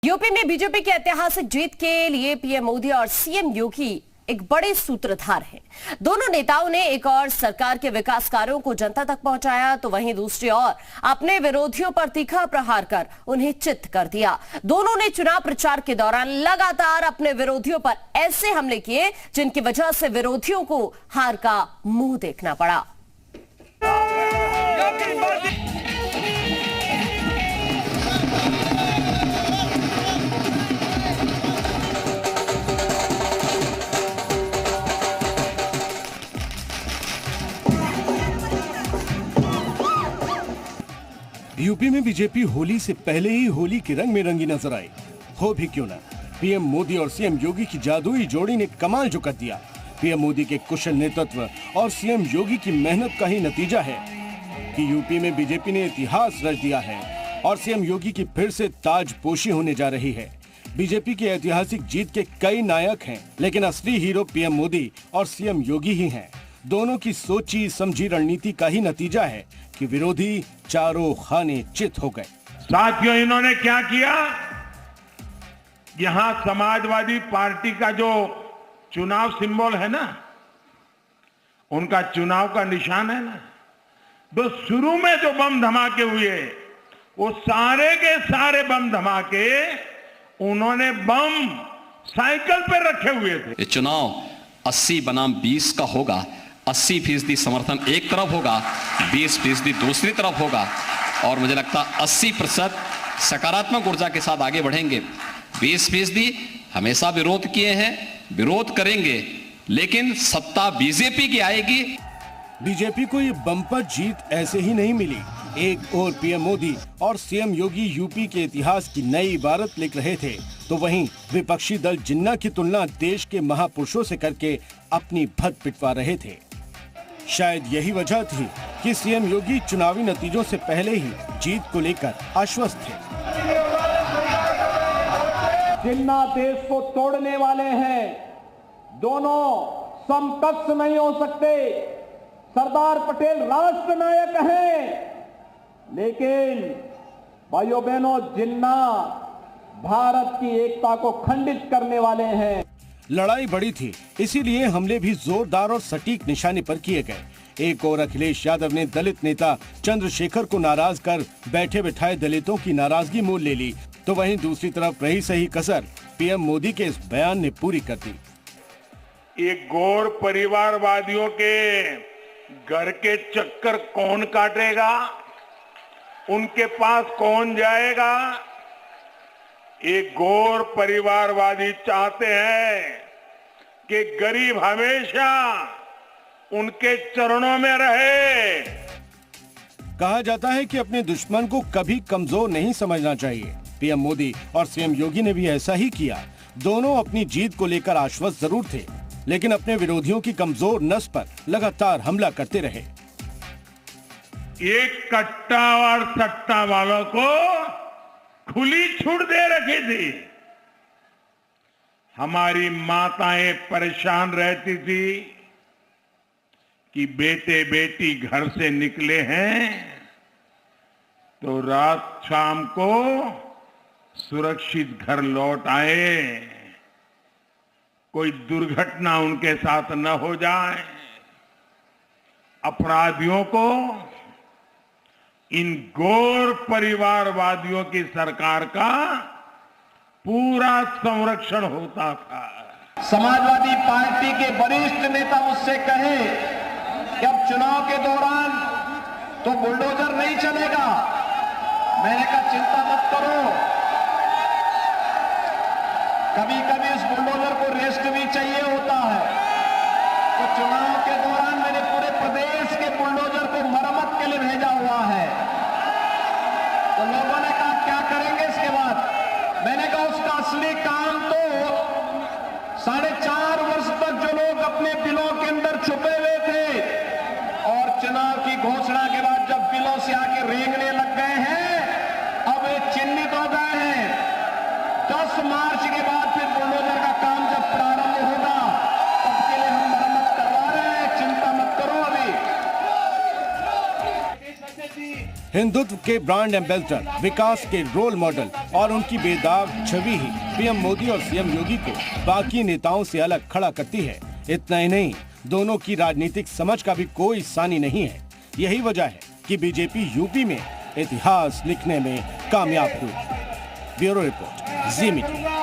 UP में BJP की ऐतिहासिक जीत के लिए पीएम मोदी और सीएम योगी एक बड़े सूत्रधार हैं। दोनों नेताओं ने एक और सरकार के विकास कार्यों को जनता तक पहुंचाया, तो वहीं दूसरी ओर अपने विरोधियों पर तीखा प्रहार कर उन्हें चित्त कर दिया। दोनों ने चुनाव प्रचार के दौरान लगातार अपने विरोधियों पर ऐसे हमले किए जिनकी वजह से विरोधियों को हार का मुंह देखना पड़ा। यूपी में बीजेपी होली से पहले ही होली के रंग में रंगी नजर आई। हो भी क्यों ना, पीएम मोदी और सीएम योगी की जादुई जोड़ी ने कमाल जो कर दिया। पीएम मोदी के कुशल नेतृत्व और सीएम योगी की मेहनत का ही नतीजा है कि यूपी में बीजेपी ने इतिहास रच दिया है और सीएम योगी की फिर से ताजपोशी होने जा रही है। बीजेपी की ऐतिहासिक जीत के कई नायक हैं, लेकिन असली हीरो पीएम मोदी और सीएम योगी ही हैं। दोनों की सोची समझी रणनीति का ही नतीजा है कि विरोधी चारों खाने चित हो गए। साथियों, इन्होंने क्या किया? यहां समाजवादी पार्टी का जो चुनाव सिंबल है ना, उनका चुनाव का निशान है ना, तो शुरू में जो बम धमाके हुए वो सारे के सारे बम धमाके उन्होंने बम साइकिल पे रखे हुए थे। ये चुनाव 80 बनाम 20 का होगा। 80% समर्थन एक तरफ होगा, 20% दूसरी तरफ होगा और मुझे लगता 80% सकारात्मक ऊर्जा के साथ आगे बढ़ेंगे। 20% हमेशा विरोध किए हैं, विरोध करेंगे, लेकिन सत्ता बीजेपी की आएगी। बीजेपी को ये बम्पर जीत ऐसे ही नहीं मिली। एक ओर पीएम मोदी और सीएम योगी यूपी के इतिहास की नई इबारत लिख रहे थे, तो वहीं विपक्षी दल जिन्ना की तुलना देश के महापुरुषों से करके अपनी भद्द पिटवा रहे थे। शायद यही वजह थी कि सीएम योगी चुनावी नतीजों से पहले ही जीत को लेकर आश्वस्त थे। जिन्ना देश को तोड़ने वाले हैं, दोनों समकक्ष नहीं हो सकते। सरदार पटेल राष्ट्र नायक हैं, लेकिन भाइयों बहनों, जिन्ना भारत की एकता को खंडित करने वाले हैं। लड़ाई बड़ी थी, इसीलिए हमले भी जोरदार और सटीक निशाने पर किए गए। एक और अखिलेश यादव ने दलित नेता चंद्रशेखर को नाराज कर बैठे बिठाए दलितों की नाराजगी मोल ले ली, तो वहीं दूसरी तरफ रही सही कसर पीएम मोदी के इस बयान ने पूरी कर दी। एक गौर परिवारवादियों के घर के चक्कर कौन काटेगा, उनके पास कौन जाएगा? एक गौर परिवारवादी चाहते हैं कि गरीब हमेशा उनके चरणों में रहे। कहा जाता है कि अपने दुश्मन को कभी कमजोर नहीं समझना चाहिए। पीएम मोदी और सीएम योगी ने भी ऐसा ही किया। दोनों अपनी जीत को लेकर आश्वस्त जरूर थे, लेकिन अपने विरोधियों की कमजोर नस पर लगातार हमला करते रहे। एक कट्टा और सट्टा वालों को खुली छूट दे रखी थी। हमारी माताएं परेशान रहती थी कि बेटे बेटी घर से निकले हैं तो रात शाम को सुरक्षित घर लौट आए, कोई दुर्घटना उनके साथ न हो जाए। अपराधियों को इन गौर परिवारवादियों की सरकार का पूरा संरक्षण होता था। समाजवादी पार्टी के वरिष्ठ नेता मुझसे कहे कि अब चुनाव के दौरान तो बुलडोजर नहीं चलेगा। मैंने कहा चिंता मत करो, कभी कभी उस बुलडोजर को रेस्ट भी चाहिए होता है। तो चुनाव के दौरान मैंने पूरे प्रदेश के बुलडोजर को मरम्मत के लिए भेजा हुआ है। तो लोगों ने कहा क्या करेंगे इसके बाद? मैंने कहा उसका असली काम तो 4.5 वर्ष तक जो लोग अपने बिलों के अंदर छुपे हुए थे और चुनाव की घोषणा के बाद जब बिलों से आके रेंगने लग गए हैं, अब ये चिन्हित हो गए हैं। 10 मार्च के बाद फिर बुलडोजर का काम जब प्रारंभ होगा, तब के लिए हम मरम्मत करवा रहे हैं, चिंता मत करो। अभी हिंदुत्व के ब्रांड एम्बेसडर, विकास के रोल मॉडल और उनकी बेदाग छवि ही पीएम मोदी और सीएम योगी को बाकी नेताओं से अलग खड़ा करती है। इतना ही नहीं, दोनों की राजनीतिक समझ का भी कोई सानी नहीं है। यही वजह है कि बीजेपी यूपी में इतिहास लिखने में कामयाब हुई। ब्यूरो रिपोर्ट, जी मीडिया।